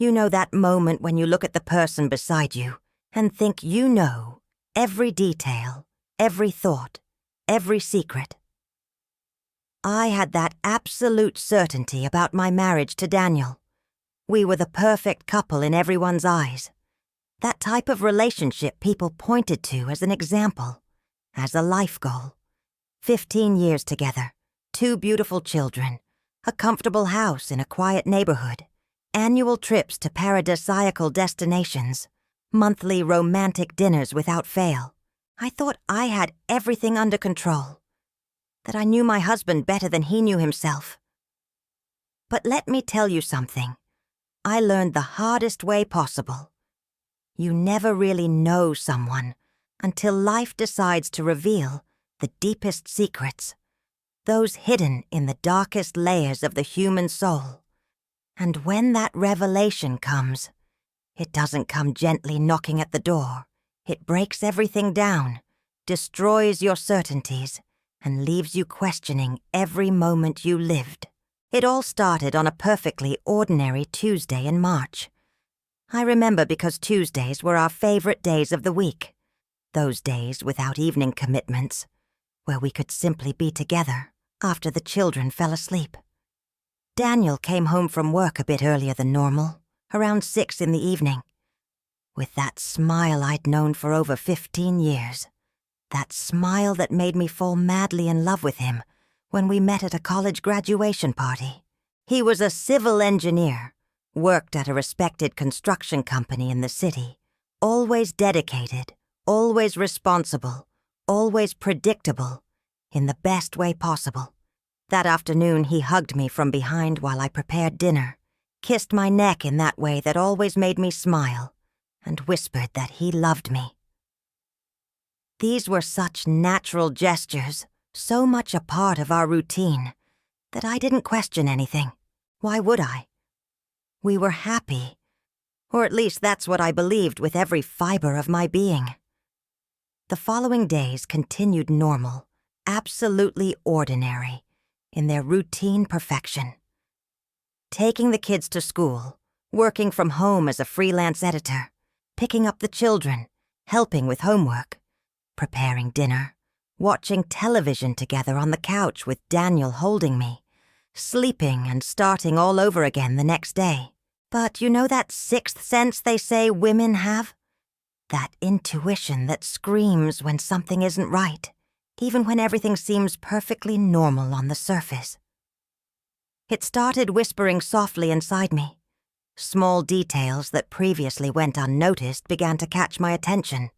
You know that moment when you look at the person beside you and think you know every detail, every thought, every secret. I had that absolute certainty about my marriage to Daniel. We were the perfect couple in everyone's eyes. That type of relationship people pointed to as an example, as a life goal. 15 years together, 2 beautiful children, a comfortable house in a quiet neighborhood, annual trips to paradisiacal destinations, monthly romantic dinners without fail. I thought I had everything under control, that I knew my husband better than he knew himself. But let me tell you something. I learned the hardest way possible. You never really know someone until life decides to reveal the deepest secrets, those hidden in the darkest layers of the human soul. And when that revelation comes, it doesn't come gently knocking at the door. It breaks everything down, destroys your certainties, and leaves you questioning every moment you lived. It all started on a perfectly ordinary Tuesday in March. I remember because Tuesdays were our favorite days of the week. Those days without evening commitments, where we could simply be together after the children fell asleep. Daniel came home from work a bit earlier than normal, around 6 in the evening, with that smile I'd known for over 15 years. That smile that made me fall madly in love with him when we met at a college graduation party. He was a civil engineer, worked at a respected construction company in the city, always dedicated, always responsible, always predictable, in the best way possible. That afternoon he hugged me from behind while I prepared dinner, kissed my neck in that way that always made me smile, and whispered that he loved me. These were such natural gestures, so much a part of our routine, that I didn't question anything. Why would I? We were happy, or at least that's what I believed with every fiber of my being. The following days continued normal, absolutely ordinary, in their routine perfection. Taking the kids to school, working from home as a freelance editor, picking up the children, helping with homework, preparing dinner, watching television together on the couch with Daniel holding me, sleeping and starting all over again the next day. But you know that sixth sense they say women have? That intuition that screams when something isn't right, even when everything seems perfectly normal on the surface. It started whispering softly inside me. Small details that previously went unnoticed began to catch my attention.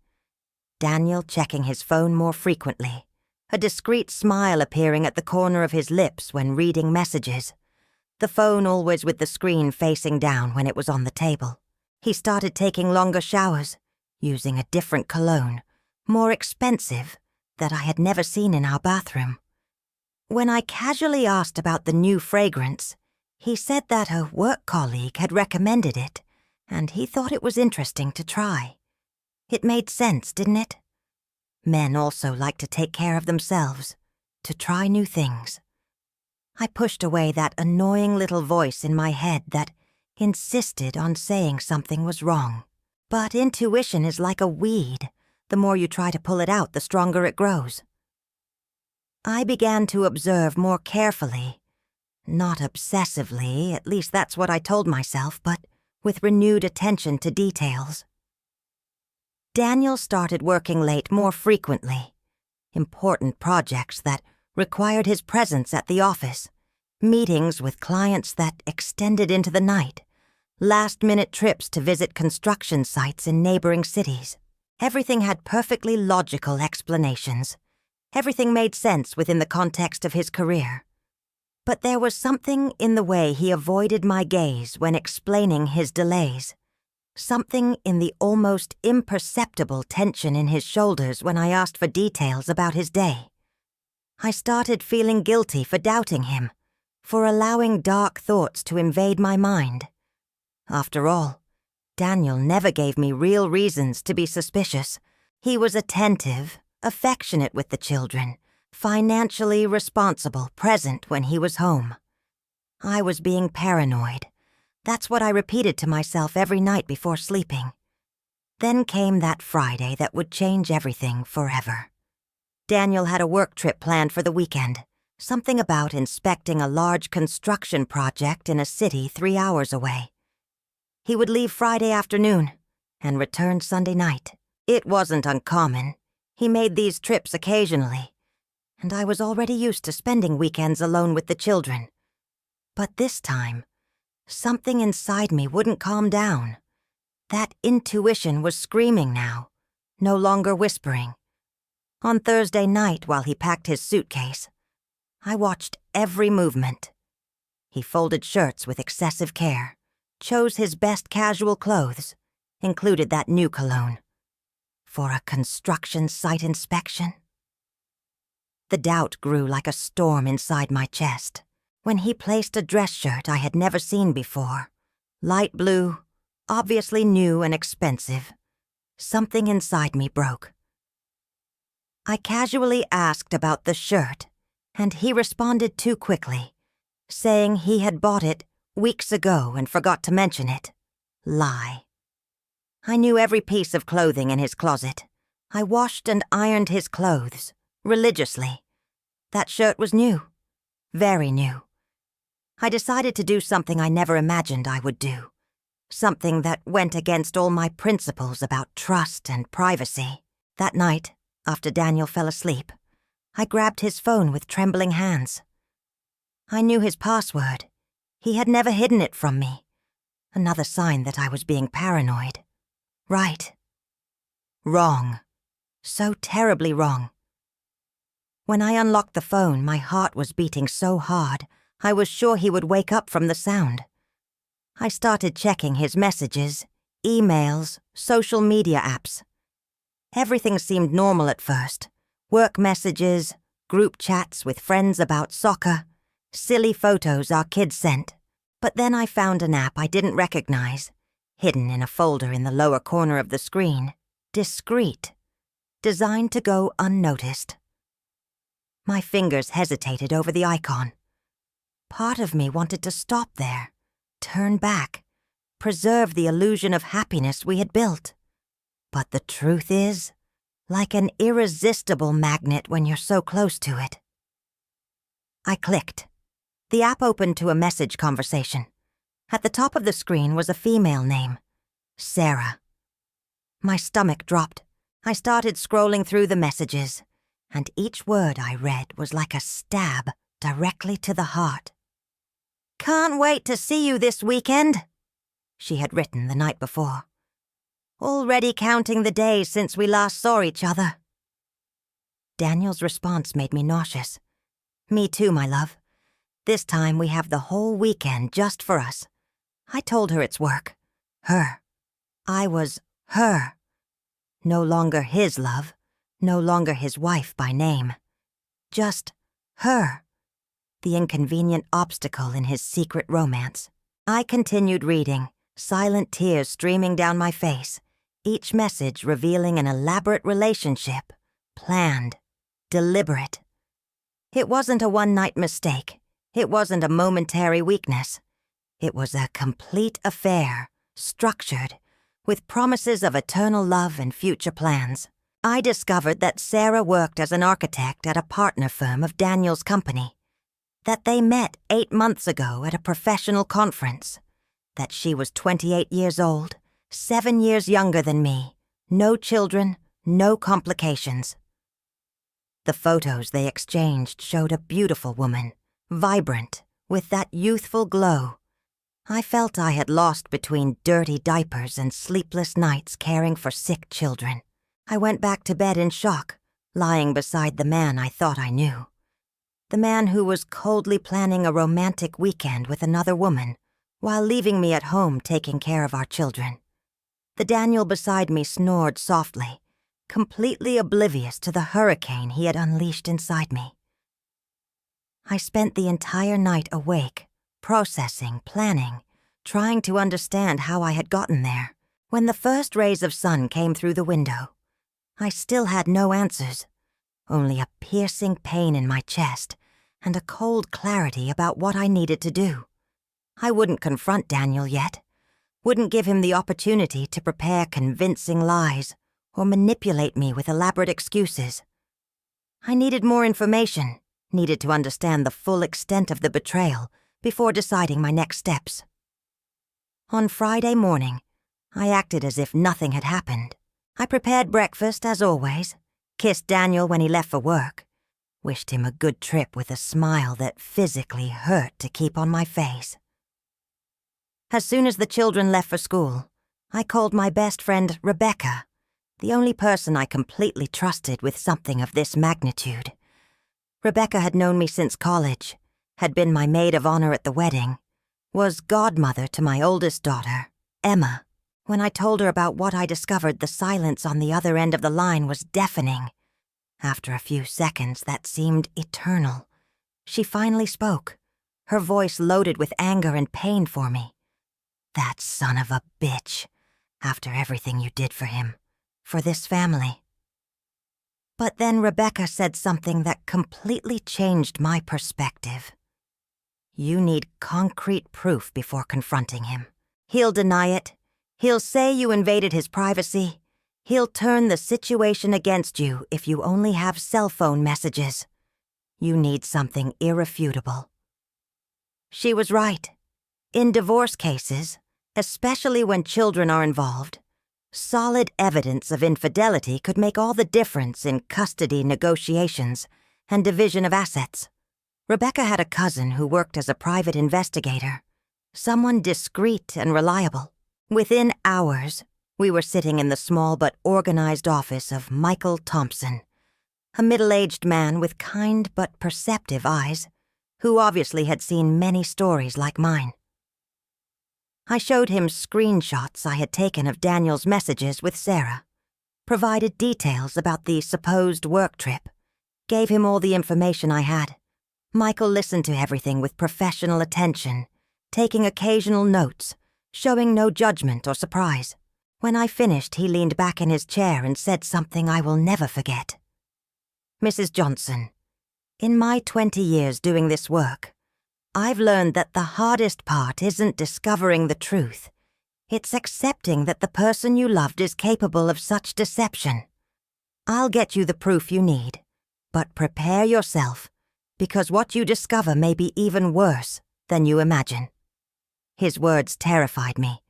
Daniel checking his phone more frequently, a discreet smile appearing at the corner of his lips when reading messages, the phone always with the screen facing down when it was on the table. He started taking longer showers, using a different cologne, more expensive, that I had never seen in our bathroom. When I casually asked about the new fragrance, he said that a work colleague had recommended it, and he thought it was interesting to try. It made sense, didn't it? Men also like to take care of themselves, to try new things. I pushed away that annoying little voice in my head that insisted on saying something was wrong. But intuition is like a weed. The more you try to pull it out, the stronger it grows. I began to observe more carefully, not obsessively, at least that's what I told myself, but with renewed attention to details. Daniel started working late more frequently. Important projects that required his presence at the office, meetings with clients that extended into the night, last-minute trips to visit construction sites in neighboring cities. Everything had perfectly logical explanations. Everything made sense within the context of his career. But there was something in the way he avoided my gaze when explaining his delays. Something in the almost imperceptible tension in his shoulders when I asked for details about his day. I started feeling guilty for doubting him, for allowing dark thoughts to invade my mind. After all, Daniel never gave me real reasons to be suspicious. He was attentive, affectionate with the children, financially responsible, present when he was home. I was being paranoid, That's what I repeated to myself every night before sleeping. Then came that Friday that would change everything forever. Daniel had a work trip planned for the weekend, something about inspecting a large construction project in a city 3 hours away. He would leave Friday afternoon and return Sunday night. It wasn't uncommon. He made these trips occasionally, and I was already used to spending weekends alone with the children. But this time, something inside me wouldn't calm down. That intuition was screaming now, no longer whispering. On Thursday night, while he packed his suitcase, I watched every movement. He folded shirts with excessive care, chose his best casual clothes, included that new cologne. For a construction site inspection? The doubt grew like a storm inside my chest when he placed a dress shirt I had never seen before. Light blue, obviously new and expensive. Something inside me broke. I casually asked about the shirt, and he responded too quickly, saying he had bought it weeks ago and forgot to mention it. Lie. I knew every piece of clothing in his closet. I washed and ironed his clothes, religiously. That shirt was new. Very new. I decided to do something I never imagined I would do. Something that went against all my principles about trust and privacy. That night, after Daniel fell asleep, I grabbed his phone with trembling hands. I knew his password. He had never hidden it from me. Another sign that I was being paranoid. Right. Wrong. So terribly wrong. When I unlocked the phone, my heart was beating so hard, I was sure he would wake up from the sound. I started checking his messages, emails, social media apps. Everything seemed normal at first. Work messages, group chats with friends about soccer, silly photos our kids sent. But then I found an app I didn't recognize, hidden in a folder in the lower corner of the screen. Discreet. Designed to go unnoticed. My fingers hesitated over the icon. Part of me wanted to stop there, turn back, preserve the illusion of happiness we had built. But the truth is, like an irresistible magnet when you're so close to it. I clicked. The app opened to a message conversation. At the top of the screen was a female name, Sarah. My stomach dropped. I started scrolling through the messages, and each word I read was like a stab directly to the heart. "Can't wait to see you this weekend," she had written the night before. "Already counting the days since we last saw each other." Daniel's response made me nauseous. "Me too, my love. This time we have the whole weekend just for us." I told her it's work. Her. I was her. No longer his love. No longer his wife by name. Just her. The inconvenient obstacle in his secret romance. I continued reading, silent tears streaming down my face, each message revealing an elaborate relationship, planned, deliberate. It wasn't a one-night mistake. It wasn't a momentary weakness. It was a complete affair, structured, with promises of eternal love and future plans. I discovered that Sarah worked as an architect at a partner firm of Daniel's company, that they met 8 months ago at a professional conference, that she was 28 years old, 7 years younger than me, no children, no complications. The photos they exchanged showed a beautiful woman, vibrant, with that youthful glow. I felt I had lost between dirty diapers and sleepless nights caring for sick children. I went back to bed in shock, lying beside the man I thought I knew. The man who was coldly planning a romantic weekend with another woman, while leaving me at home taking care of our children. The Daniel beside me snored softly, completely oblivious to the hurricane he had unleashed inside me. I spent the entire night awake, processing, planning, trying to understand how I had gotten there. When the first rays of sun came through the window, I still had no answers, only a piercing pain in my chest and a cold clarity about what I needed to do. I wouldn't confront Daniel yet. Wouldn't give him the opportunity to prepare convincing lies or manipulate me with elaborate excuses. I needed more information, needed to understand the full extent of the betrayal before deciding my next steps. On Friday morning, I acted as if nothing had happened. I prepared breakfast as always, kissed Daniel when he left for work, wished him a good trip with a smile that physically hurt to keep on my face. As soon as the children left for school, I called my best friend Rebecca, the only person I completely trusted with something of this magnitude. Rebecca had known me since college, had been my maid of honor at the wedding, was godmother to my oldest daughter, Emma. When I told her about what I discovered, the silence on the other end of the line was deafening. After a few seconds that seemed eternal, she finally spoke, her voice loaded with anger and pain for me. "That son of a bitch, after everything you did for him, for this family." But then Rebecca said something that completely changed my perspective. "You need concrete proof before confronting him. He'll deny it. He'll say you invaded his privacy. He'll turn the situation against you if you only have cell phone messages. You need something irrefutable." She was right. In divorce cases, especially when children are involved, solid evidence of infidelity could make all the difference in custody negotiations and division of assets. Rebecca had a cousin who worked as a private investigator, someone discreet and reliable. Within hours, we were sitting in the small but organized office of Michael Thompson, a middle-aged man with kind but perceptive eyes, who obviously had seen many stories like mine. I showed him screenshots I had taken of Daniel's messages with Sarah, provided details about the supposed work trip, gave him all the information I had. Michael listened to everything with professional attention, taking occasional notes, showing no judgment or surprise. When I finished, he leaned back in his chair and said something I will never forget. "Mrs. Johnson, in my 20 years doing this work, I've learned that the hardest part isn't discovering the truth. It's accepting that the person you loved is capable of such deception. I'll get you the proof you need, but prepare yourself, because what you discover may be even worse than you imagine." His words terrified me,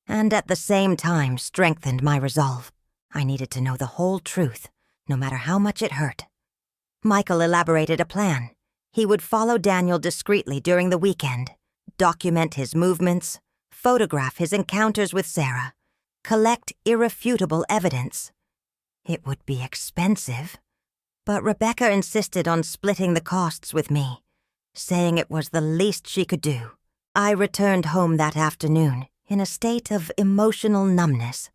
and at the same time strengthened my resolve. I needed to know the whole truth, no matter how much it hurt. Michael elaborated a plan. He would follow Daniel discreetly during the weekend, document his movements, photograph his encounters with Sarah, collect irrefutable evidence. It would be expensive, but Rebecca insisted on splitting the costs with me, saying it was the least she could do. I returned home that afternoon in a state of emotional numbness,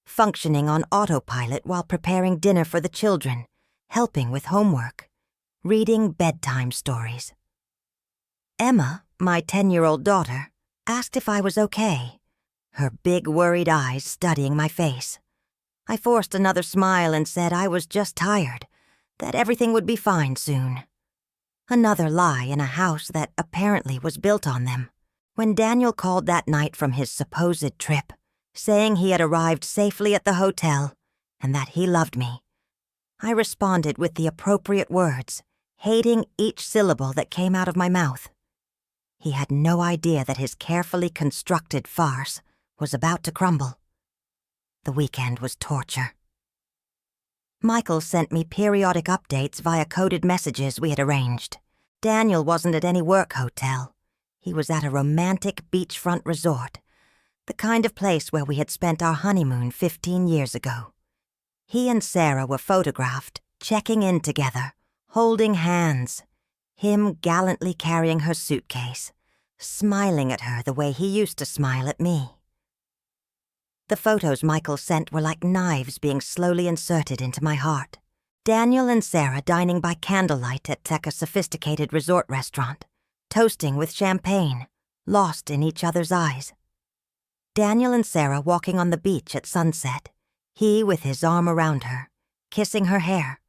functioning on autopilot while preparing dinner for the children, helping with homework, reading bedtime stories. Emma, my 10-year-old daughter, asked if I was okay, her big worried eyes studying my face. I forced another smile and said I was just tired, that everything would be fine soon. Another lie in a house that apparently was built on them. When Daniel called that night from his supposed trip, saying he had arrived safely at the hotel and that he loved me, I responded with the appropriate words, hating each syllable that came out of my mouth. He had no idea that his carefully constructed farce was about to crumble. The weekend was torture. Michael sent me periodic updates via coded messages we had arranged. Daniel wasn't at any work hotel. He was at a romantic beachfront resort, the kind of place where we had spent our honeymoon 15 years ago. He and Sarah were photographed, checking in together, holding hands, him gallantly carrying her suitcase, smiling at her the way he used to smile at me. The photos Michael sent were like knives being slowly inserted into my heart. Daniel and Sarah dining by candlelight at a sophisticated resort restaurant, toasting with champagne, lost in each other's eyes. Daniel and Sarah walking on the beach at sunset, he with his arm around her, kissing her hair.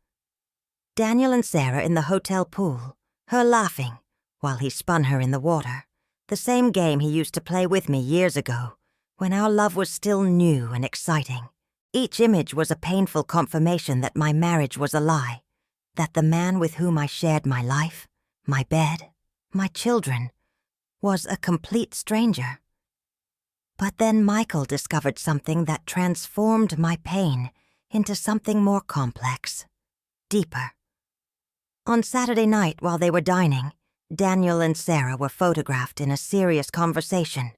Daniel and Sarah in the hotel pool, her laughing while he spun her in the water, The same game he used to play with me years ago, when our love was still new and exciting. Each image was a painful confirmation that my marriage was a lie, that the man with whom I shared my life, my bed, my children, was a complete stranger. But then Michael discovered something that transformed my pain into something more complex, deeper. On Saturday night while they were dining, Daniel and Sarah were photographed in a serious conversation,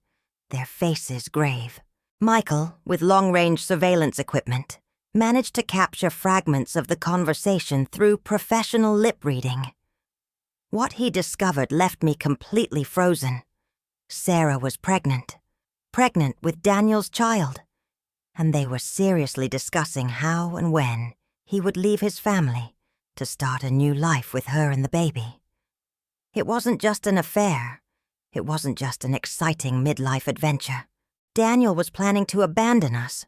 their faces grave. Michael, with long-range surveillance equipment, managed to capture fragments of the conversation through professional lip reading. What he discovered left me completely frozen. Sarah was pregnant with Daniel's child, and they were seriously discussing how and when he would leave his family to start a new life with her and the baby. It wasn't just an affair. It wasn't just an exciting midlife adventure. Daniel was planning to abandon us,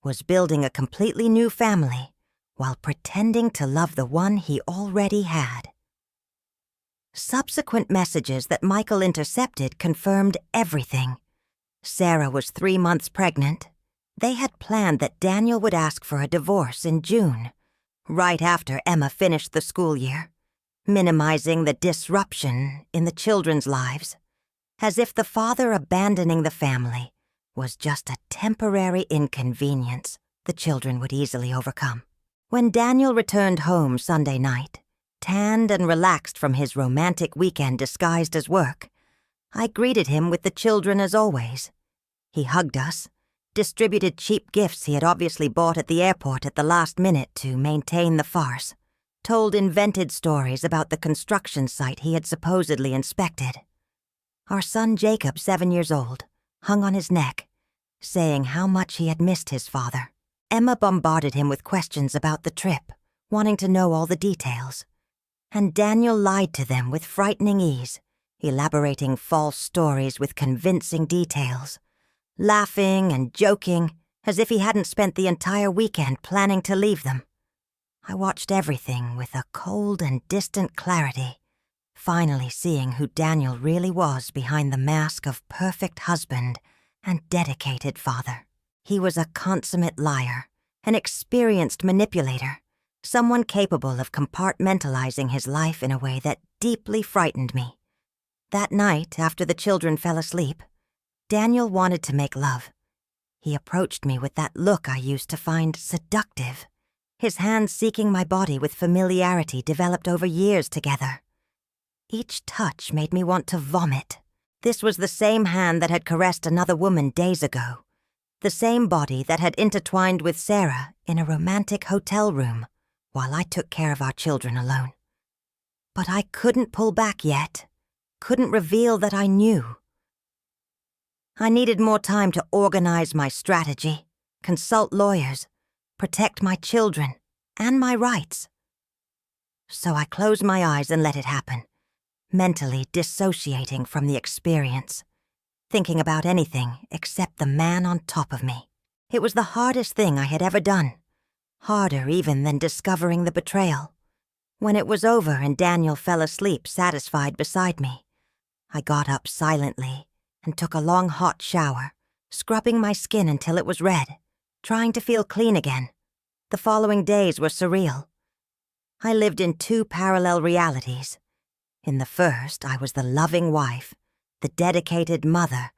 was building a completely new family while pretending to love the one he already had. Subsequent messages that Michael intercepted confirmed everything. Sarah was 3 months pregnant. They had planned that Daniel would ask for a divorce in June, right after Emma finished the school year, minimizing the disruption in the children's lives, as if the father abandoning the family was just a temporary inconvenience the children would easily overcome. When Daniel returned home Sunday night, tanned and relaxed from his romantic weekend disguised as work, I greeted him with the children as always. He hugged us, distributed cheap gifts he had obviously bought at the airport at the last minute to maintain the farce, told invented stories about the construction site he had supposedly inspected. Our son Jacob, 7 years old, hung on his neck, saying how much he had missed his father. Emma bombarded him with questions about the trip, wanting to know all the details. And Daniel lied to them with frightening ease, elaborating false stories with convincing details, laughing and joking as if he hadn't spent the entire weekend planning to leave them. I watched everything with a cold and distant clarity, finally seeing who Daniel really was behind the mask of perfect husband and dedicated father. He was a consummate liar, an experienced manipulator, someone capable of compartmentalizing his life in a way that deeply frightened me. That night, after the children fell asleep, Daniel wanted to make love. He approached me with that look I used to find seductive, his hands seeking my body with familiarity developed over years together. Each touch made me want to vomit. This was the same hand that had caressed another woman days ago, the same body that had intertwined with Sarah in a romantic hotel room while I took care of our children alone. But I couldn't pull back yet, couldn't reveal that I knew. I needed more time to organize my strategy, consult lawyers, protect my children and my rights. So I closed my eyes and let it happen, mentally dissociating from the experience, thinking about anything except the man on top of me. It was the hardest thing I had ever done, harder even than discovering the betrayal. When it was over and Daniel fell asleep satisfied beside me, I got up silently and took a long hot shower, scrubbing my skin until it was red, trying to feel clean again. The following days were surreal. I lived in 2 parallel realities. In the first, I was the loving wife, the dedicated mother,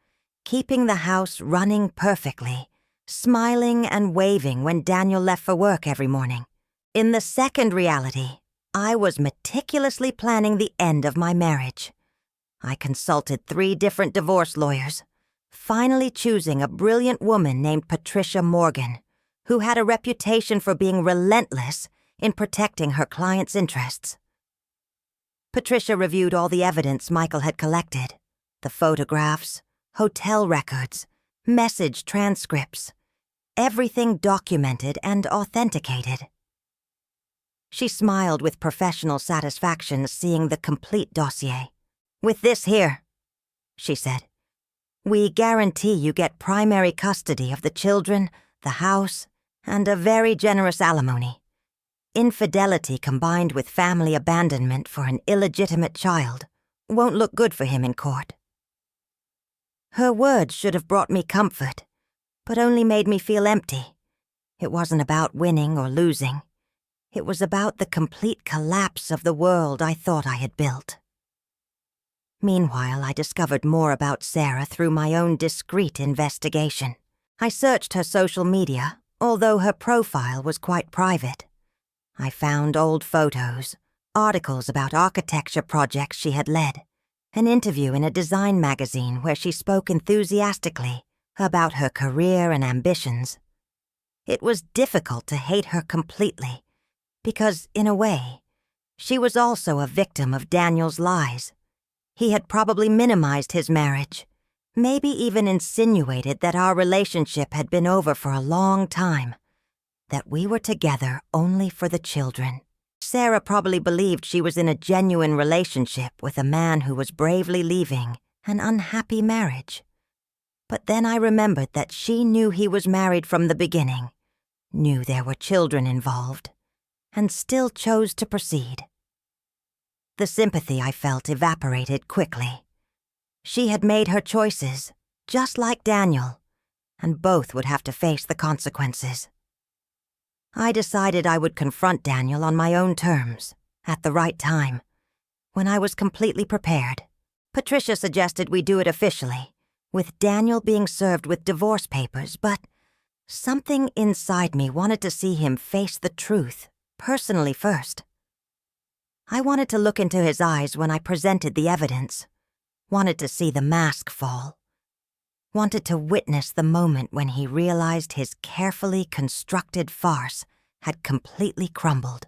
keeping the house running perfectly, smiling and waving when Daniel left for work every morning. In the second reality, I was meticulously planning the end of my marriage. I consulted 3 different divorce lawyers, finally choosing a brilliant woman named Patricia Morgan, who had a reputation for being relentless in protecting her clients' interests. Patricia reviewed all the evidence Michael had collected, the photographs, hotel records, message transcripts, everything documented and authenticated. She smiled with professional satisfaction seeing the complete dossier. "With this here," she said, "we guarantee you get primary custody of the children, the house, and a very generous alimony. Infidelity combined with family abandonment for an illegitimate child won't look good for him in court." Her words should have brought me comfort, but only made me feel empty. It wasn't about winning or losing. It was about the complete collapse of the world I thought I had built. Meanwhile, I discovered more about Sarah through my own discreet investigation. I searched her social media, although her profile was quite private. I found old photos, articles about architecture projects she had led, an interview in a design magazine where she spoke enthusiastically about her career and ambitions. It was difficult to hate her completely, because, in a way, she was also a victim of Daniel's lies. He had probably minimized his marriage, maybe even insinuated that our relationship had been over for a long time, that we were together only for the children. Sarah probably believed she was in a genuine relationship with a man who was bravely leaving an unhappy marriage. But then I remembered that she knew he was married from the beginning, knew there were children involved, and still chose to proceed. The sympathy I felt evaporated quickly. She had made her choices, just like Daniel, and both would have to face the consequences. I decided I would confront Daniel on my own terms, at the right time, when I was completely prepared. Patricia suggested we do it officially, with Daniel being served with divorce papers, but something inside me wanted to see him face the truth, personally first. I wanted to look into his eyes when I presented the evidence, wanted to see the mask fall, wanted to witness the moment when he realized his carefully constructed farce had completely crumbled.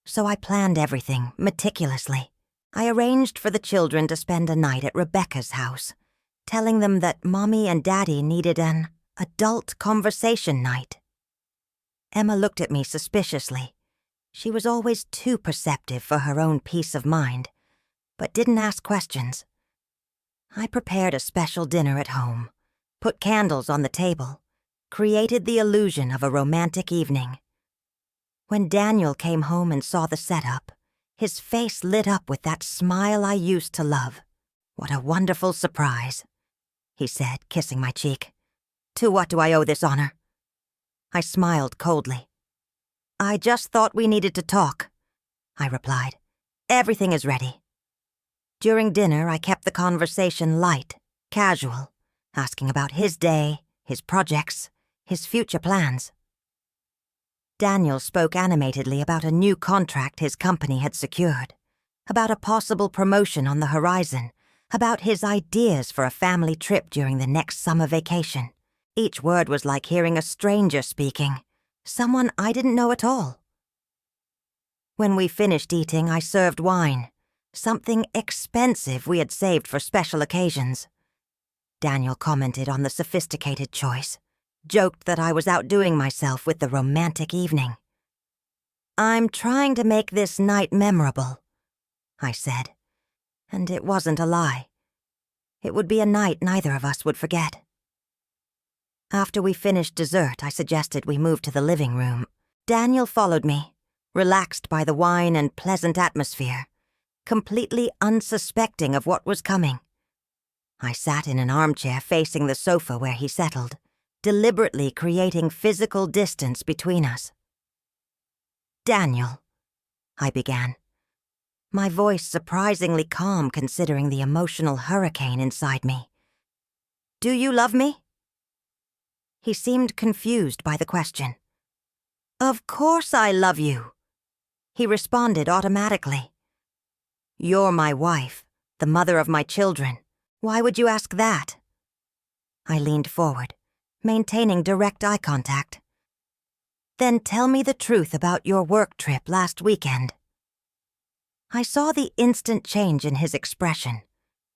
So I planned everything meticulously. I arranged for the children to spend a night at Rebecca's house, telling them that Mommy and Daddy needed an adult conversation night. Emma looked at me suspiciously. She was always too perceptive for her own peace of mind, but didn't ask questions. I prepared a special dinner at home, put candles on the table, created the illusion of a romantic evening. When Daniel came home and saw the setup, his face lit up with that smile I used to love. "What a wonderful surprise," he said, kissing my cheek. "To what do I owe this honor?" I smiled coldly. "I just thought we needed to talk," I replied. "Everything is ready." During dinner, I kept the conversation light, casual, asking about his day, his projects, his future plans. Daniel spoke animatedly about a new contract his company had secured, about a possible promotion on the horizon, about his ideas for a family trip during the next summer vacation. Each word was like hearing a stranger speaking, someone I didn't know at all. When we finished eating, I served wine, something expensive we had saved for special occasions. Daniel commented on the sophisticated choice, joked that I was outdoing myself with the romantic evening. "I'm trying to make this night memorable," I said, and it wasn't a lie. It would be a night neither of us would forget. After we finished dessert, I suggested we move to the living room. Daniel followed me, relaxed by the wine and pleasant atmosphere, completely unsuspecting of what was coming. I sat in an armchair facing the sofa where he settled, deliberately creating physical distance between us. "Daniel," I began, my voice surprisingly calm considering the emotional hurricane inside me. "Do you love me?" He seemed confused by the question. "Of course I love you," he responded automatically. "You're my wife, the mother of my children. Why would you ask that?" I leaned forward, maintaining direct eye contact. "Then tell me the truth about your work trip last weekend." I saw the instant change in his expression,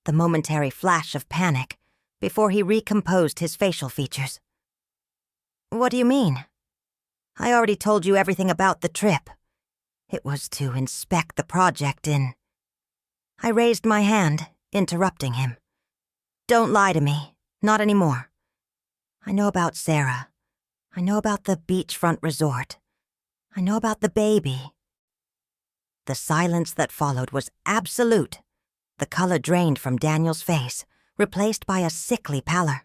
the momentary flash of panic, before he recomposed his facial features. "What do you mean?" "I already told you everything about the trip. It was to inspect the project in—" I raised my hand, interrupting him. "Don't lie to me. Not anymore. I know about Sarah. I know about the beachfront resort. I know about the baby." The silence that followed was absolute. The color drained from Daniel's face, replaced by a sickly pallor.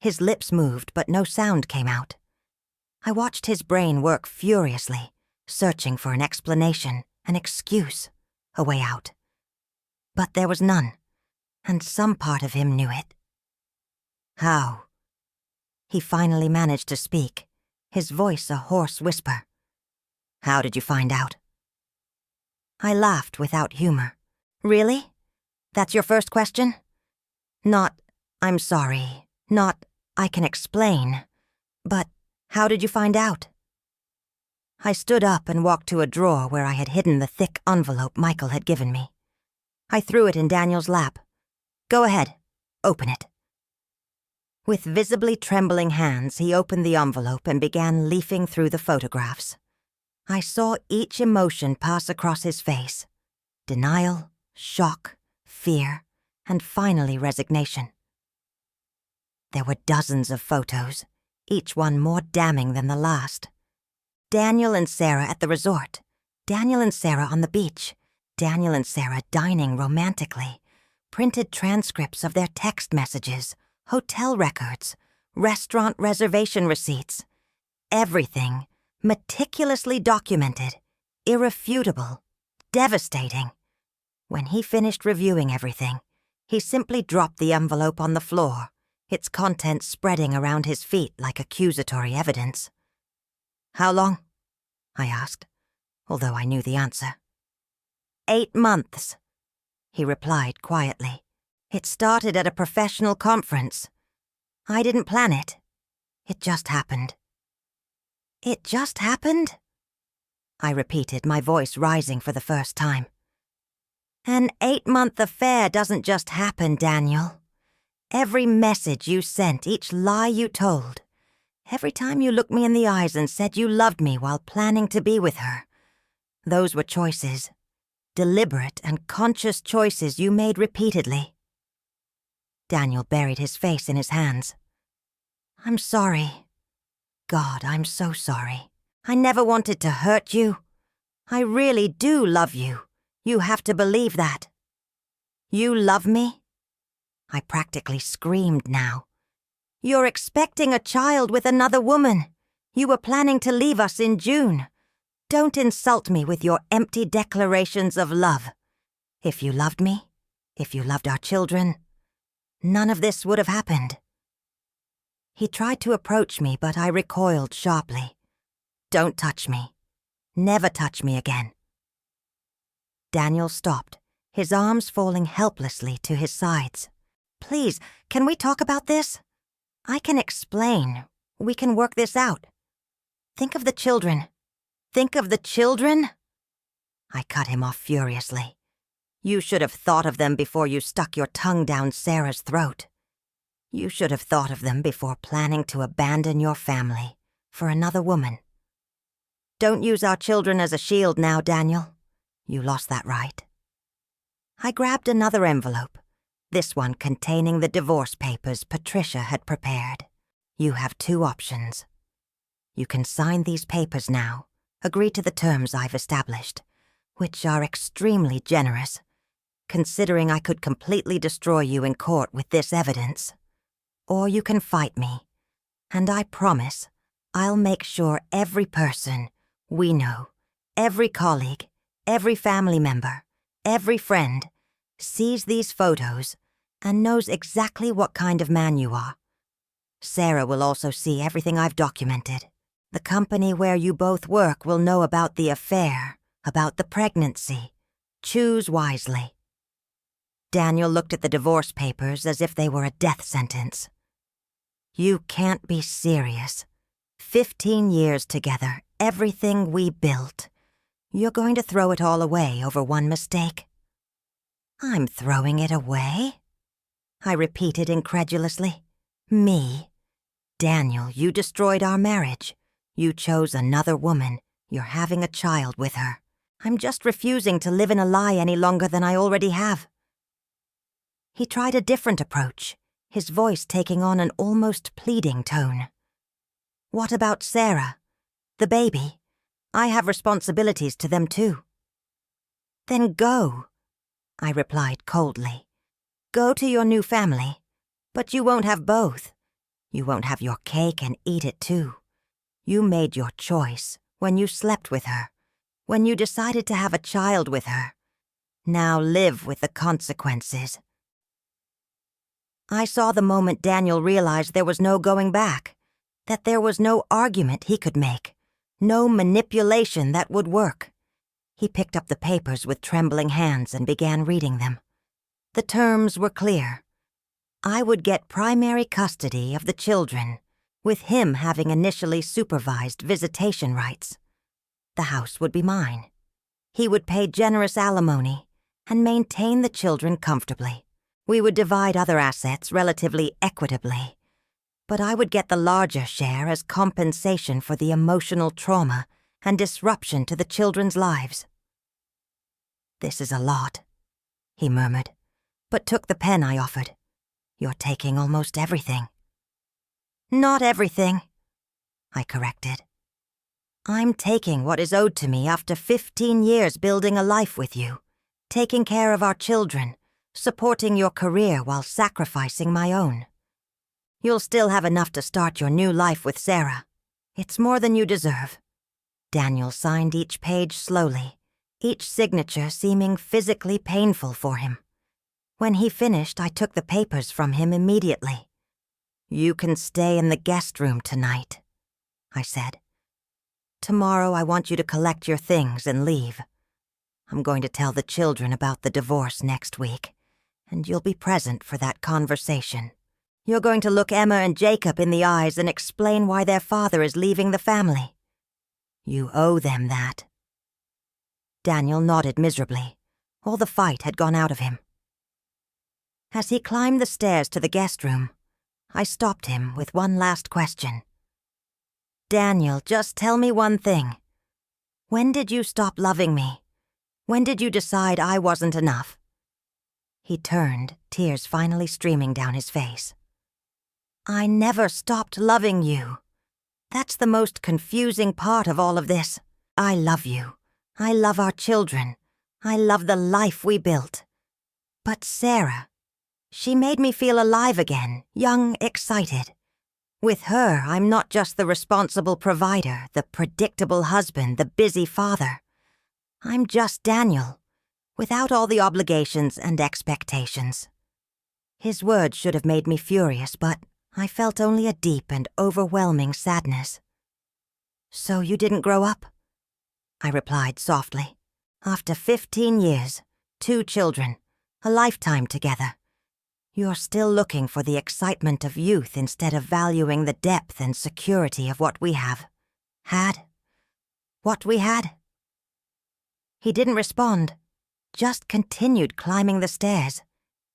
His lips moved, but no sound came out. I watched his brain work furiously, searching for an explanation, an excuse, a way out. But there was none, and some part of him knew it. How? He finally managed to speak, his voice a hoarse whisper. How did you find out? I laughed without humor. Really? That's your first question? Not, I'm sorry, not, I can explain, but how did you find out? I stood up and walked to a drawer where I had hidden the thick envelope Michael had given me. I threw it in Daniel's lap. Go ahead, open it. With visibly trembling hands, he opened the envelope and began leafing through the photographs. I saw each emotion pass across his face. Denial, shock, fear, and finally resignation. There were dozens of photos, each one more damning than the last. Daniel and Sarah at the resort, Daniel and Sarah on the beach, Daniel and Sarah dining romantically, printed transcripts of their text messages, hotel records, restaurant reservation receipts. Everything meticulously documented, irrefutable, devastating. When he finished reviewing everything, he simply dropped the envelope on the floor, its contents spreading around his feet like accusatory evidence. How long? I asked, although I knew the answer. 8 months, he replied quietly. It started at a professional conference. I didn't plan it. It just happened. It just happened? I repeated, my voice rising for the first time. An 8-month affair doesn't just happen, Daniel. Every message you sent, each lie you told, every time you looked me in the eyes and said you loved me while planning to be with her, those were choices, deliberate and conscious choices you made repeatedly. Daniel buried his face in his hands. I'm sorry. God, I'm so sorry. I never wanted to hurt you. I really do love you. You have to believe that. You love me? I practically screamed now. You're expecting a child with another woman. You were planning to leave us in June. Don't insult me with your empty declarations of love. If you loved me, if you loved our children, none of this would have happened. He tried to approach me, but I recoiled sharply. Don't touch me. Never touch me again. Daniel stopped, his arms falling helplessly to his sides. Please, can we talk about this? I can explain. We can work this out. Think of the children. Think of the children? I cut him off furiously. You should have thought of them before you stuck your tongue down Sarah's throat. You should have thought of them before planning to abandon your family for another woman. Don't use our children as a shield now, Daniel. You lost that right. I grabbed another envelope, this one containing the divorce papers Patricia had prepared. You have 2 options. You can sign these papers now, agree to the terms I've established, which are extremely generous, considering I could completely destroy you in court with this evidence. Or you can fight me, and I promise I'll make sure every person we know, every colleague, every family member, every friend, sees these photos and knows exactly what kind of man you are. Sarah will also see everything I've documented. The company where you both work will know about the affair, about the pregnancy. Choose wisely. Daniel looked at the divorce papers as if they were a death sentence. You can't be serious. 15 years together, everything we built. You're going to throw it all away over one mistake? I'm throwing it away? I repeated incredulously. Me? Daniel, you destroyed our marriage. You chose another woman. You're having a child with her. I'm just refusing to live in a lie any longer than I already have. He tried a different approach, his voice taking on an almost pleading tone. What about Sarah? The baby? I have responsibilities to them too. Then go, I replied coldly. Go to your new family. But you won't have both. You won't have your cake and eat it too. You made your choice when you slept with her, when you decided to have a child with her. Now live with the consequences. I saw the moment Daniel realized there was no going back, that there was no argument he could make, no manipulation that would work. He picked up the papers with trembling hands and began reading them. The terms were clear. I would get primary custody of the children, with him having initially supervised visitation rights. The house would be mine. He would pay generous alimony and maintain the children comfortably. We would divide other assets relatively equitably, but I would get the larger share as compensation for the emotional trauma and disruption to the children's lives. "This is a lot," he murmured, but took the pen I offered. "You're taking almost everything." "Not everything," I corrected. "I'm taking what is owed to me after 15 years building a life with you, taking care of our children, supporting your career while sacrificing my own. You'll still have enough to start your new life with Sarah. It's more than you deserve." Daniel signed each page slowly, each signature seeming physically painful for him. When he finished, I took the papers from him immediately. "You can stay in the guest room tonight," I said. "Tomorrow I want you to collect your things and leave. I'm going to tell the children about the divorce next week, and you'll be present for that conversation. You're going to look Emma and Jacob in the eyes and explain why their father is leaving the family. You owe them that." Daniel nodded miserably. All the fight had gone out of him. As he climbed the stairs to the guest room, I stopped him with one last question. "Daniel, just tell me one thing. When did you stop loving me? When did you decide I wasn't enough?" He turned, tears finally streaming down his face. "I never stopped loving you. That's the most confusing part of all of this. I love you. I love our children. I love the life we built. But Sarah, she made me feel alive again, young, excited. With her, I'm not just the responsible provider, the predictable husband, the busy father. I'm just Daniel, without all the obligations and expectations." His words should have made me furious, but I felt only a deep and overwhelming sadness. "So you didn't grow up?" I replied softly. "After 15 years, 2 children, a lifetime together, you're still looking for the excitement of youth instead of valuing the depth and security of what we have. What we had?" He didn't respond, just continued climbing the stairs,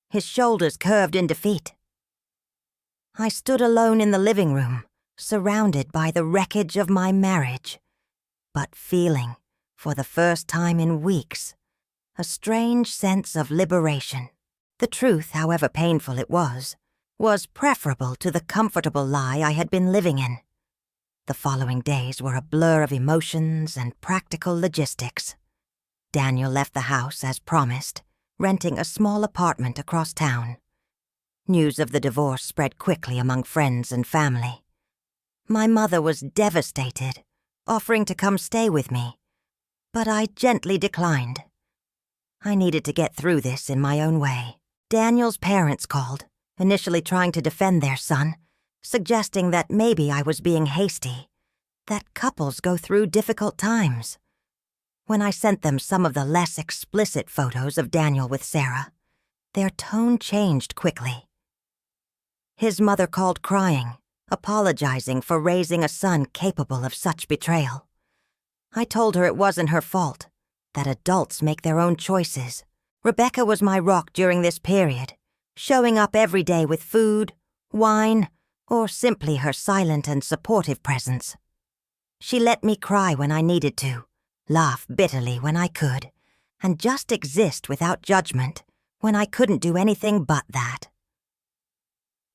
his shoulders curved in defeat. I stood alone in the living room, surrounded by the wreckage of my marriage, but feeling, for the first time in weeks, a strange sense of liberation. The truth, however painful it was preferable to the comfortable lie I had been living in. The following days were a blur of emotions and practical logistics. Daniel left the house as promised, renting a small apartment across town. News of the divorce spread quickly among friends and family. My mother was devastated, offering to come stay with me, but I gently declined. I needed to get through this in my own way. Daniel's parents called, initially trying to defend their son, suggesting that maybe I was being hasty, that couples go through difficult times. When I sent them some of the less explicit photos of Daniel with Sarah, their tone changed quickly. His mother called crying, apologizing for raising a son capable of such betrayal. I told her it wasn't her fault, that adults make their own choices. Rebecca was my rock during this period, showing up every day with food, wine, or simply her silent and supportive presence. She let me cry when I needed to, laugh bitterly when I could, and just exist without judgment when I couldn't do anything but that.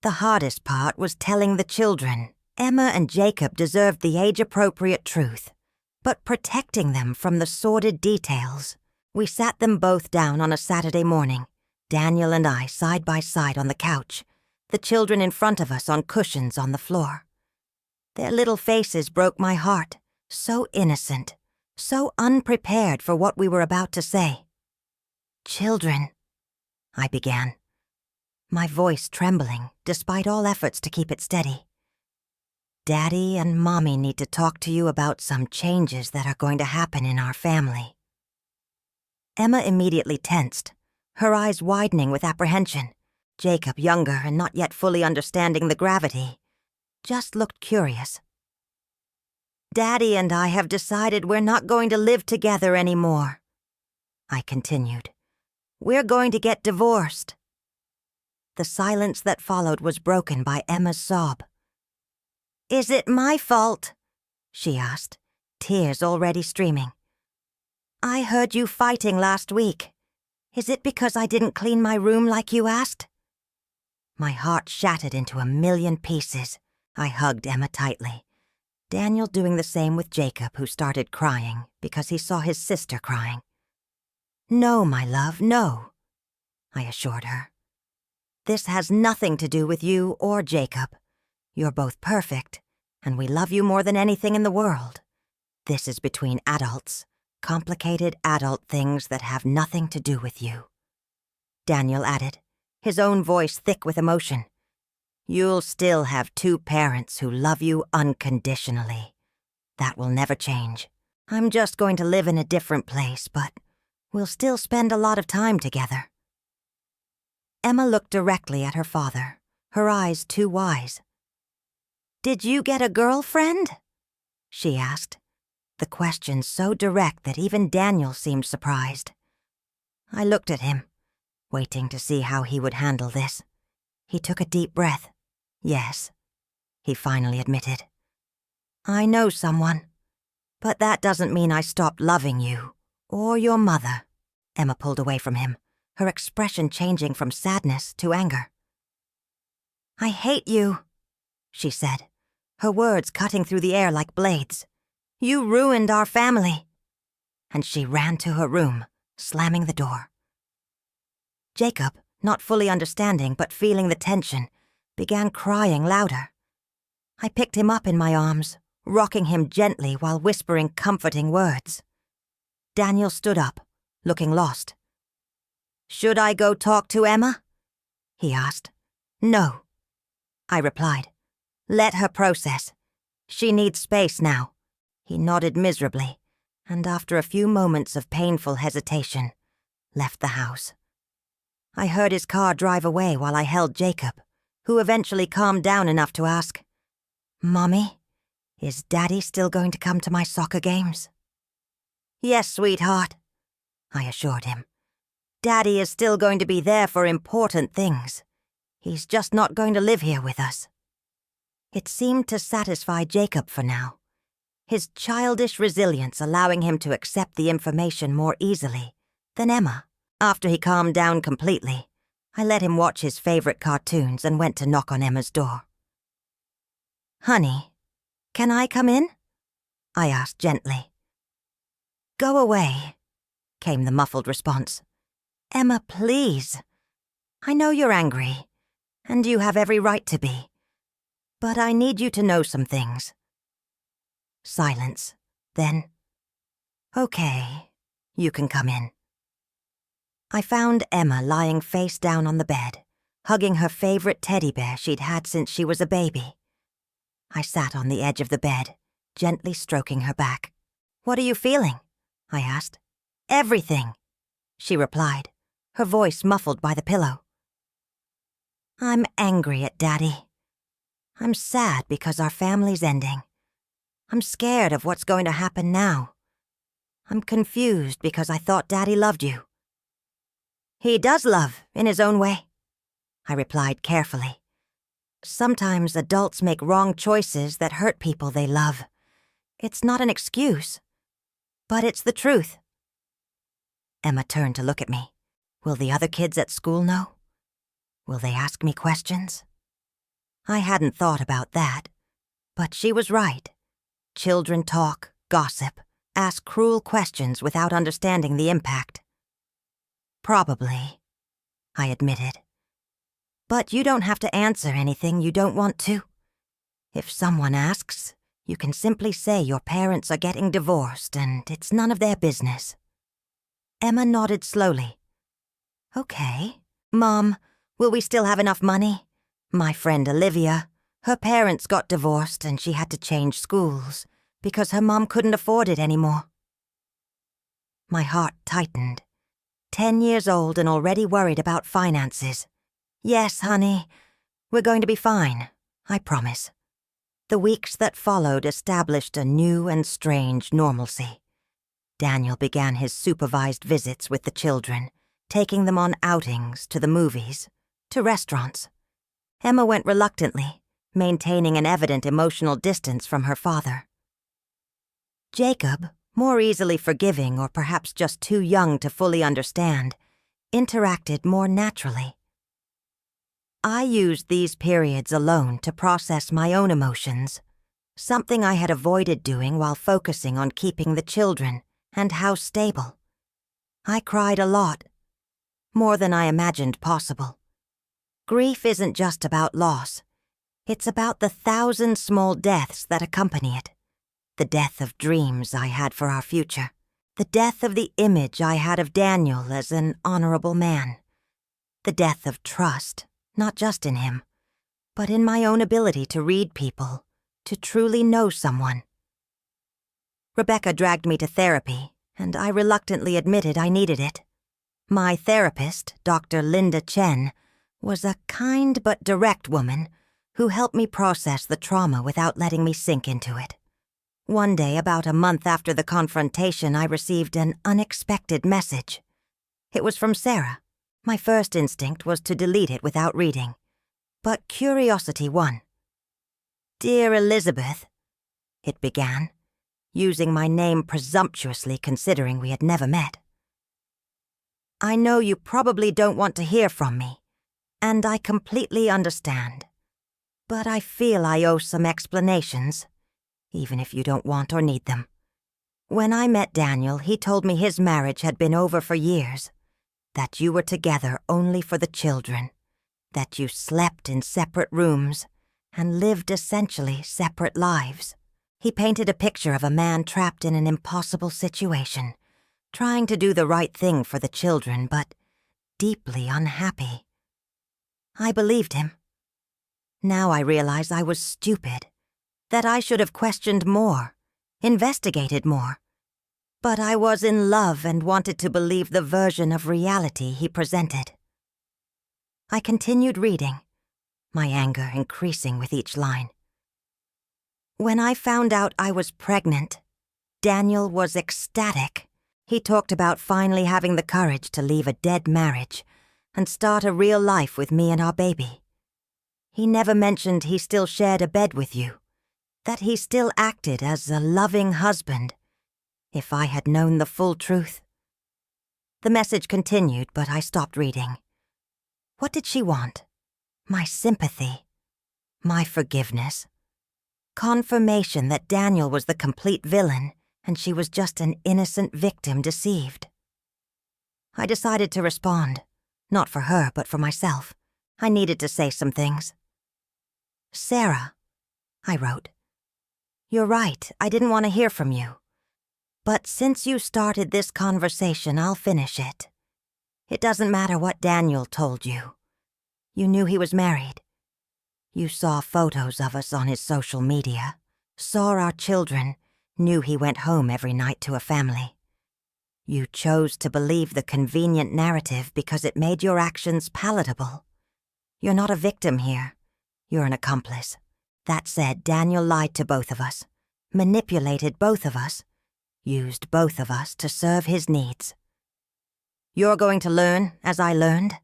The hardest part was telling the children Emma and Jacob deserved the age-appropriate truth, but protecting them from the sordid details. We sat them both down on a Saturday morning, Daniel and I side by side on the couch, the children in front of us on cushions on the floor. Their little faces broke my heart, so innocent, so unprepared for what we were about to say. "Children," I began, my voice trembling despite all efforts to keep it steady. "Daddy and Mommy need to talk to you about some changes that are going to happen in our family." Emma immediately tensed, her eyes widening with apprehension. Jacob, younger and not yet fully understanding the gravity, just looked curious. "Daddy and I have decided we're not going to live together anymore," I continued. "We're going to get divorced." The silence that followed was broken by Emma's sob. "Is it my fault?" she asked, tears already streaming. "I heard you fighting last week. Is it because I didn't clean my room like you asked?" My heart shattered into a million pieces. I hugged Emma tightly, Daniel doing the same with Jacob, who started crying because he saw his sister crying. "No, my love, no," I assured her. "This has nothing to do with you or Jacob. You're both perfect, and we love you more than anything in the world. This is between adults, complicated adult things that have nothing to do with you," Daniel added, his own voice thick with emotion. "You'll still have two parents who love you unconditionally. That will never change. I'm just going to live in a different place, but we'll still spend a lot of time together." Emma looked directly at her father, her eyes too wise. "Did you get a girlfriend?" she asked, the question so direct that even Daniel seemed surprised. I looked at him, waiting to see how he would handle this. He took a deep breath. "Yes," he finally admitted. "I know someone, but that doesn't mean I stopped loving you, or your mother." Emma pulled away from him, her expression changing from sadness to anger. "I hate you," she said, her words cutting through the air like blades. "You ruined our family." And she ran to her room, slamming the door. Jacob, not fully understanding but feeling the tension, began crying louder. I picked him up in my arms, rocking him gently while whispering comforting words. Daniel stood up, looking lost. "Should I go talk to Emma?" he asked. "No," I replied. "Let her process. She needs space now." He nodded miserably, and after a few moments of painful hesitation, left the house. I heard his car drive away while I held Jacob, who eventually calmed down enough to ask, "Mommy, is Daddy still going to come to my soccer games?" "Yes, sweetheart," I assured him. "Daddy is still going to be there for important things. He's just not going to live here with us." It seemed to satisfy Jacob for now, his childish resilience allowing him to accept the information more easily than Emma. After he calmed down completely, I let him watch his favorite cartoons and went to knock on Emma's door. "Honey, can I come in?" I asked gently. "Go away," came the muffled response. "Emma, please. I know you're angry, and you have every right to be, but I need you to know some things." Silence. Then, "Okay, you can come in." I found Emma lying face down on the bed, hugging her favorite teddy bear she'd had since she was a baby. I sat on the edge of the bed, gently stroking her back. "What are you feeling?" I asked. "Everything," she replied, her voice muffled by the pillow. "I'm angry at Daddy. I'm sad because our family's ending. I'm scared of what's going to happen now. I'm confused because I thought Daddy loved you." "He does love, in his own way," I replied carefully. "Sometimes adults make wrong choices that hurt people they love. It's not an excuse, but it's the truth." Emma turned to look at me. Will the other kids at school know? Will they ask me questions? I hadn't thought about that, but she was right. Children talk, gossip, ask cruel questions without understanding the impact. "Probably," I admitted. But you don't have to answer anything you don't want to. If someone asks, you can simply say your parents are getting divorced and it's none of their business." Emma nodded slowly. "Okay. Mom, will we still have enough money? My friend Olivia, her parents got divorced and she had to change schools because her mom couldn't afford it anymore." My heart tightened. 10 years old and already worried about finances. "Yes, honey. We're going to be fine. I promise." The weeks that followed established a new and strange normalcy. Daniel began his supervised visits with the children, taking them on outings, to the movies, to restaurants. Emma went reluctantly, maintaining an evident emotional distance from her father. Jacob, more easily forgiving or perhaps just too young to fully understand, interacted more naturally. I used these periods alone to process my own emotions, something I had avoided doing while focusing on keeping the children and house stable. I cried a lot, more than I imagined possible. Grief isn't just about loss. It's about the 1,000 small deaths that accompany it. The death of dreams I had for our future. The death of the image I had of Daniel as an honorable man. The death of trust, not just in him, but in my own ability to read people, to truly know someone. Rebecca dragged me to therapy, and I reluctantly admitted I needed it. My therapist, Dr. Linda Chen, was a kind but direct woman who helped me process the trauma without letting me sink into it. One day, about a month after the confrontation, I received an unexpected message. It was from Sarah. My first instinct was to delete it without reading, but curiosity won. "Dear Elizabeth," it began, using my name presumptuously considering we had never met. "I know you probably don't want to hear from me, and I completely understand. But I feel I owe some explanations, even if you don't want or need them. When I met Daniel, he told me his marriage had been over for years, that you were together only for the children, that you slept in separate rooms and lived essentially separate lives. He painted a picture of a man trapped in an impossible situation, trying to do the right thing for the children, but deeply unhappy. I believed him. Now I realize I was stupid, that I should have questioned more, investigated more. But I was in love and wanted to believe the version of reality he presented. I continued reading, my anger increasing with each line. When I found out I was pregnant, Daniel was ecstatic. He talked about finally having the courage to leave a dead marriage and start a real life with me and our baby. He never mentioned he still shared a bed with you, that he still acted as a loving husband. If I had known the full truth. The message continued, but I stopped reading. What did she want? My sympathy. My forgiveness. Confirmation that Daniel was the complete villain and she was just an innocent victim deceived. I decided to respond, not for her, but for myself. I needed to say some things. "Sarah," I wrote, "you're right, I didn't want to hear from you. But since you started this conversation, I'll finish it. It doesn't matter what Daniel told you. You knew he was married. You saw photos of us on his social media, saw our children, knew he went home every night to a family. You chose to believe the convenient narrative because it made your actions palatable. You're not a victim here. You're an accomplice. That said, Daniel lied to both of us, manipulated both of us, used both of us to serve his needs. You're going to learn, as I learned,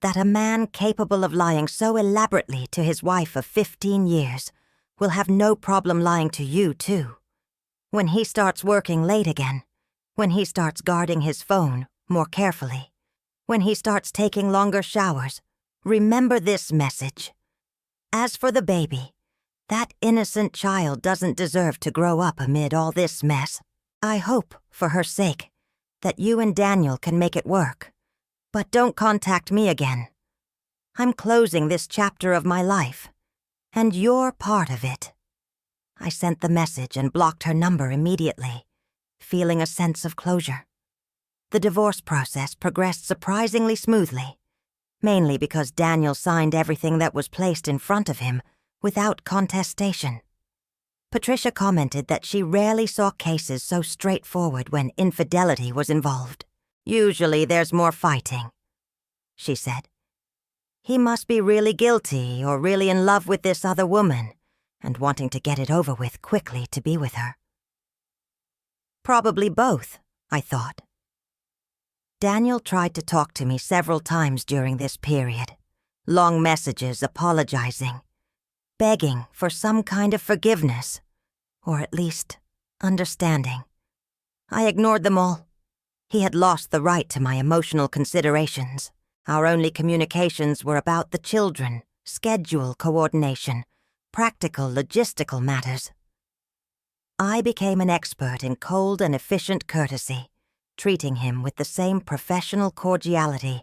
that a man capable of lying so elaborately to his wife of 15 years will have no problem lying to you, too. When he starts working late again, when he starts guarding his phone more carefully, when he starts taking longer showers, remember this message. As for the baby, that innocent child doesn't deserve to grow up amid all this mess. I hope, for her sake, that you and Daniel can make it work. But don't contact me again. I'm closing this chapter of my life, and you're part of it." I sent the message and blocked her number immediately, feeling a sense of closure. The divorce process progressed surprisingly smoothly, mainly because Daniel signed everything that was placed in front of him without contestation. Patricia commented that she rarely saw cases so straightforward when infidelity was involved. "Usually there's more fighting," she said. "He must be really guilty or really in love with this other woman and wanting to get it over with quickly to be with her." Probably both, I thought. Daniel tried to talk to me several times during this period, long messages apologizing, begging for some kind of forgiveness, or at least understanding. I ignored them all. He had lost the right to my emotional considerations. Our only communications were about the children, schedule coordination, practical logistical matters. I became an expert in cold and efficient courtesy, treating him with the same professional cordiality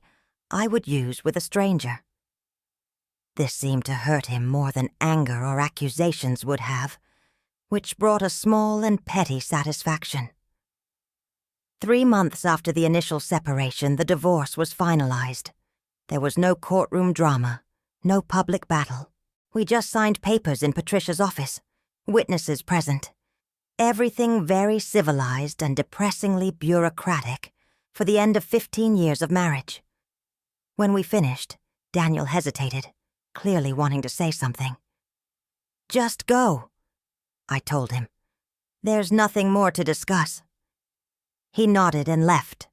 I would use with a stranger. This seemed to hurt him more than anger or accusations would have, which brought a small and petty satisfaction. 3 months after the initial separation, the divorce was finalized. There was no courtroom drama, no public battle. We just signed papers in Patricia's office, witnesses present. Everything very civilized and depressingly bureaucratic for the end of 15 years of marriage. When we finished, Daniel hesitated, clearly wanting to say something. "Just go," I told him. "There's nothing more to discuss." He nodded and left.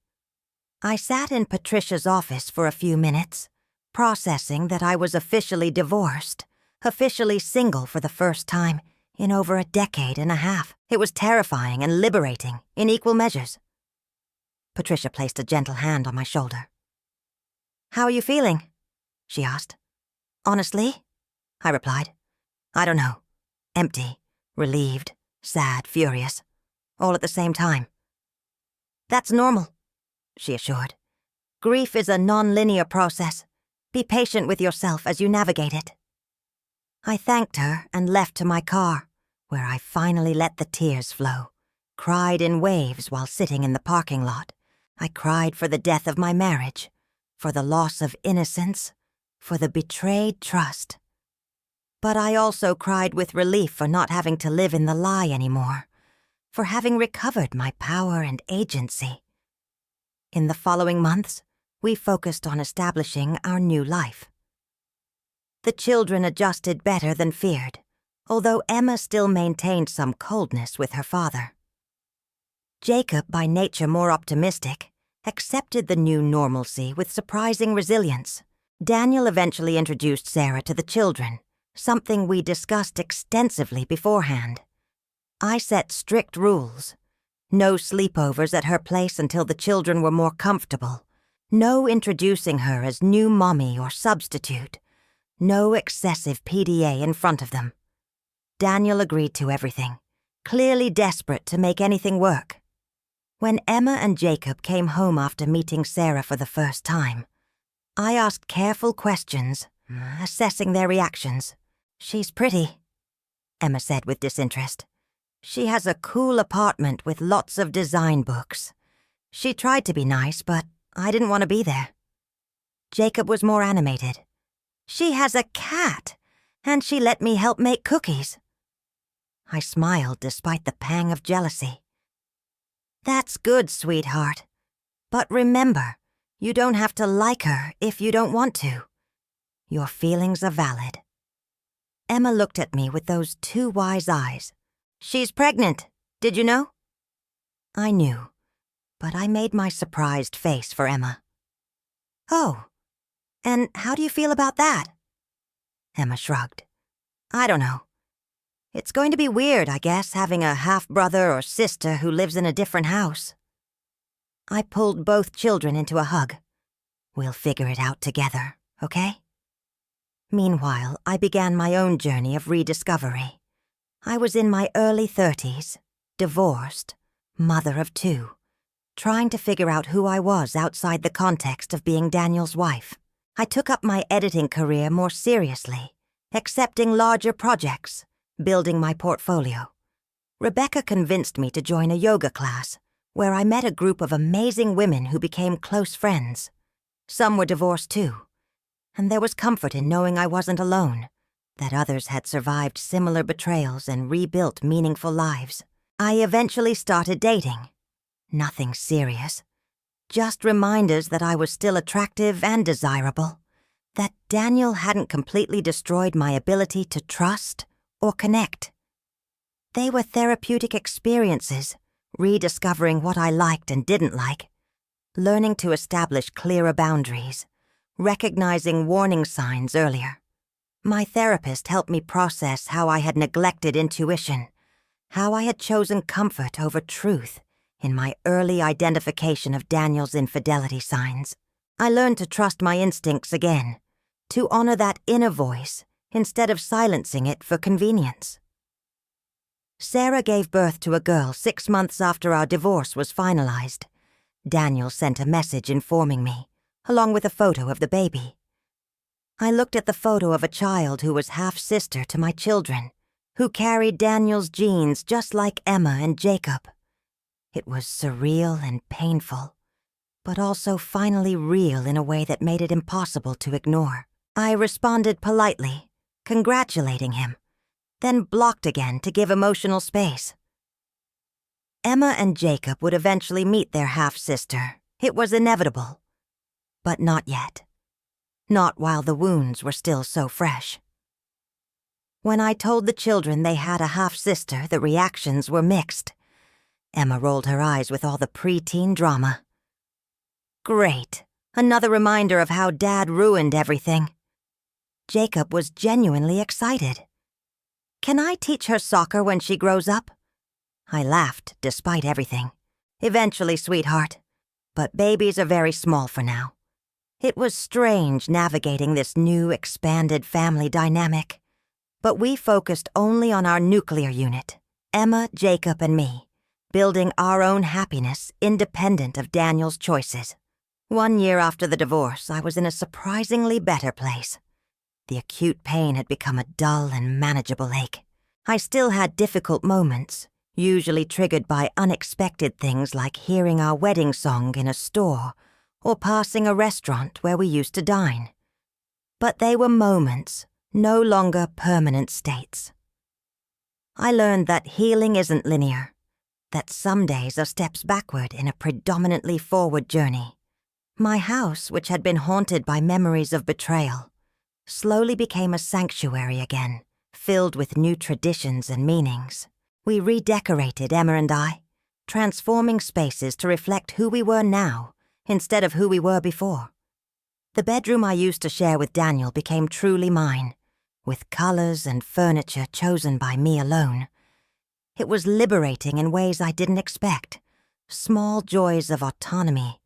I sat in Patricia's office for a few minutes, processing that I was officially divorced, officially single for the first time in over a decade and a half. It was terrifying and liberating in equal measures. Patricia placed a gentle hand on my shoulder. "How are you feeling?" she asked. "Honestly," I replied, "I don't know. Empty, relieved, sad, furious, all at the same time." "That's normal," she assured. "Grief is a non-linear process. Be patient with yourself as you navigate it." I thanked her and left to my car, where I finally let the tears flow, cried in waves while sitting in the parking lot. I cried for the death of my marriage, for the loss of innocence, for the betrayed trust. But I also cried with relief for not having to live in the lie anymore, for having recovered my power and agency. In the following months, we focused on establishing our new life. The children adjusted better than feared, although Emma still maintained some coldness with her father. Jacob, by nature more optimistic, accepted the new normalcy with surprising resilience. Daniel eventually introduced Sarah to the children, something we discussed extensively beforehand. I set strict rules. No sleepovers at her place until the children were more comfortable. No introducing her as new mommy or substitute. No excessive PDA in front of them. Daniel agreed to everything, clearly desperate to make anything work. When Emma and Jacob came home after meeting Sarah for the first time, I asked careful questions, assessing their reactions. "She's pretty," Emma said with disinterest. "She has a cool apartment with lots of design books. She tried to be nice, but I didn't want to be there." Jacob was more animated. "She has a cat, and she let me help make cookies." I smiled despite the pang of jealousy. "That's good, sweetheart. But remember, you don't have to like her if you don't want to. Your feelings are valid." Emma looked at me with those two wise eyes. "She's pregnant. Did you know?" I knew, but I made my surprised face for Emma. "Oh, and how do you feel about that?" Emma shrugged. "I don't know. It's going to be weird, I guess, having a half-brother or sister who lives in a different house." I pulled both children into a hug. "We'll figure it out together, okay?" Meanwhile, I began my own journey of rediscovery. I was in my early 30s, divorced, mother of 2, trying to figure out who I was outside the context of being Daniel's wife. I took up my editing career more seriously, accepting larger projects, building my portfolio. Rebecca convinced me to join a yoga class, where I met a group of amazing women who became close friends. Some were divorced too, and there was comfort in knowing I wasn't alone, that others had survived similar betrayals and rebuilt meaningful lives. I eventually started dating. Nothing serious. Just reminders that I was still attractive and desirable, that Daniel hadn't completely destroyed my ability to trust or connect. They were therapeutic experiences, rediscovering what I liked and didn't like, learning to establish clearer boundaries, recognizing warning signs earlier. My therapist helped me process how I had neglected intuition, how I had chosen comfort over truth in my early identification of Daniel's infidelity signs. I learned to trust my instincts again, to honor that inner voice instead of silencing it for convenience. Sarah gave birth to a girl 6 months after our divorce was finalized. Daniel sent a message informing me, along with a photo of the baby. I looked at the photo of a child who was half-sister to my children, who carried Daniel's genes just like Emma and Jacob. It was surreal and painful, but also finally real in a way that made it impossible to ignore. I responded politely, congratulating him, then blocked again to give emotional space. Emma and Jacob would eventually meet their half-sister. It was inevitable. But not yet. Not while the wounds were still so fresh. When I told the children they had a half-sister, the reactions were mixed. Emma rolled her eyes with all the preteen drama. Great. Another reminder of how Dad ruined everything. Jacob was genuinely excited. Can I teach her soccer when she grows up? I laughed, despite everything. Eventually, sweetheart. But babies are very small for now. It was strange navigating this new, expanded family dynamic. But we focused only on our nuclear unit, Emma, Jacob, and me, building our own happiness independent of Daniel's choices. 1 year after the divorce, I was in a surprisingly better place. The acute pain had become a dull and manageable ache. I still had difficult moments, usually triggered by unexpected things like hearing our wedding song in a store or passing a restaurant where we used to dine. But they were moments, no longer permanent states. I learned that healing isn't linear, that some days are steps backward in a predominantly forward journey. My house, which had been haunted by memories of betrayal, slowly became a sanctuary again, filled with new traditions and meanings. We redecorated, Emma and I, transforming spaces to reflect who we were now instead of who we were before. The bedroom I used to share with Daniel became truly mine, with colors and furniture chosen by me alone. It was liberating in ways I didn't expect, small joys of autonomy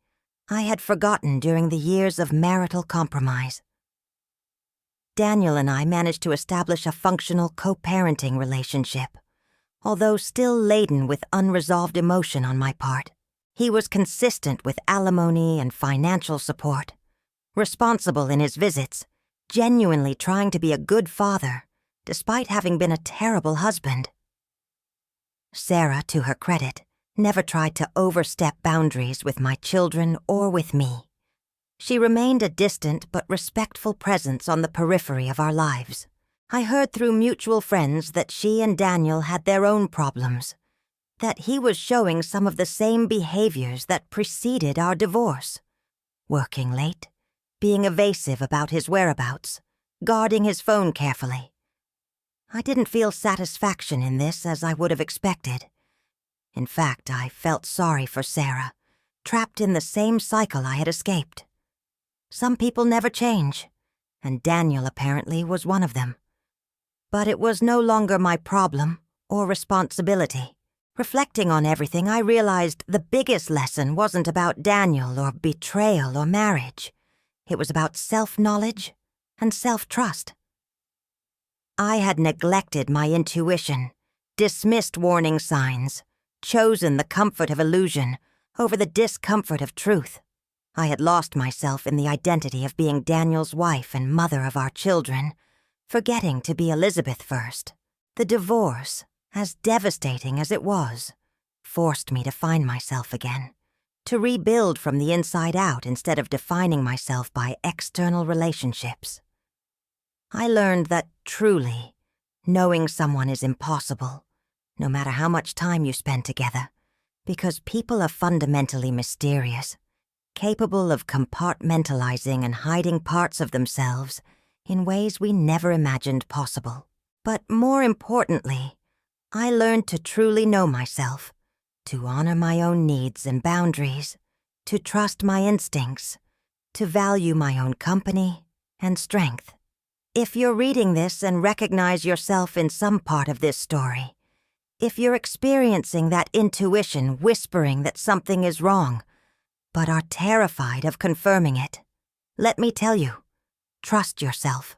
I had forgotten during the years of marital compromise. Daniel and I managed to establish a functional co-parenting relationship, although still laden with unresolved emotion on my part. He was consistent with alimony and financial support, responsible in his visits, genuinely trying to be a good father, despite having been a terrible husband. Sarah, to her credit, never tried to overstep boundaries with my children or with me. She remained a distant but respectful presence on the periphery of our lives. I heard through mutual friends that she and Daniel had their own problems, that he was showing some of the same behaviors that preceded our divorce. Working late, being evasive about his whereabouts, guarding his phone carefully. I didn't feel satisfaction in this as I would have expected. In fact, I felt sorry for Sarah, trapped in the same cycle I had escaped. Some people never change, and Daniel apparently was one of them. But it was no longer my problem or responsibility. Reflecting on everything, I realized the biggest lesson wasn't about Daniel or betrayal or marriage. It was about self-knowledge and self-trust. I had neglected my intuition, dismissed warning signs, chosen the comfort of illusion over the discomfort of truth. I had lost myself in the identity of being Daniel's wife and mother of our children, forgetting to be Elizabeth first. The divorce, as devastating as it was, forced me to find myself again, to rebuild from the inside out instead of defining myself by external relationships. I learned that truly, knowing someone is impossible, no matter how much time you spend together, because people are fundamentally mysterious, capable of compartmentalizing and hiding parts of themselves in ways we never imagined possible. But more importantly, I learned to truly know myself, to honor my own needs and boundaries, to trust my instincts, to value my own company and strength. If you're reading this and recognize yourself in some part of this story, if you're experiencing that intuition whispering that something is wrong, but are terrified of confirming it, let me tell you, trust yourself.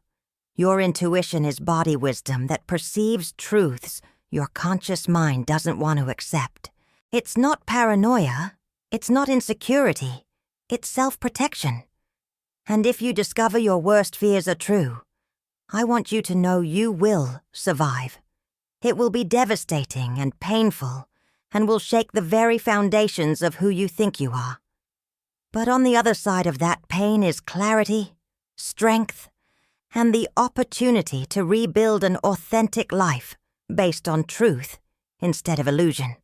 Your intuition is body wisdom that perceives truths your conscious mind doesn't want to accept. It's not paranoia, it's not insecurity, it's self-protection. And if you discover your worst fears are true, I want you to know you will survive. It will be devastating and painful, and will shake the very foundations of who you think you are. But on the other side of that pain is clarity, strength, and the opportunity to rebuild an authentic life based on truth instead of illusion.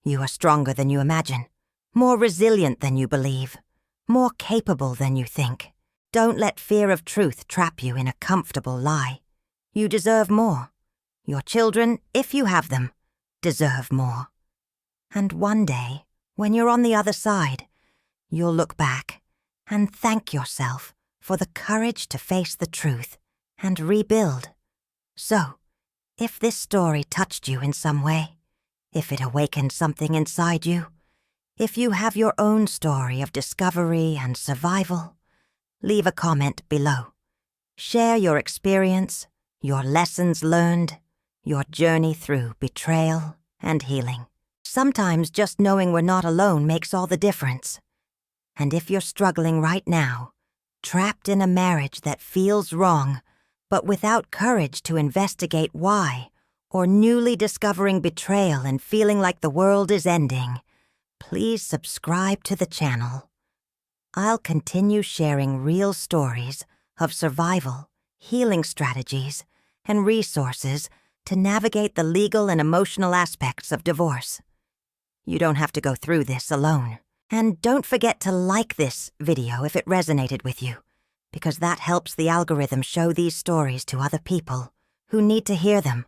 You are stronger than you imagine, more resilient than you believe, more capable than you think. Don't let fear of truth trap you in a comfortable lie. You deserve more. Your children, if you have them, deserve more. And one day, when you're on the other side, you'll look back and thank yourself for the courage to face the truth and rebuild. So, if this story touched you in some way, if it awakened something inside you, if you have your own story of discovery and survival, leave a comment below. Share your experience, your lessons learned, your journey through betrayal and healing. Sometimes just knowing we're not alone makes all the difference. And if you're struggling right now, trapped in a marriage that feels wrong, but without courage to investigate why, or newly discovering betrayal and feeling like the world is ending, please subscribe to the channel. I'll continue sharing real stories of survival, healing strategies, and resources to navigate the legal and emotional aspects of divorce. You don't have to go through this alone. And don't forget to like this video if it resonated with you, because that helps the algorithm show these stories to other people who need to hear them,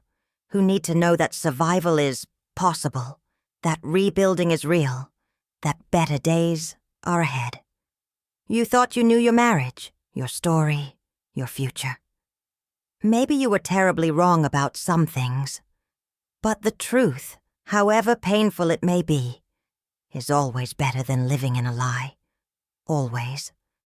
who need to know that survival is possible, that rebuilding is real, that better days are ahead. You thought you knew your marriage, your story, your future. Maybe you were terribly wrong about some things, but the truth, however painful it may be, is always better than living in a lie. Always.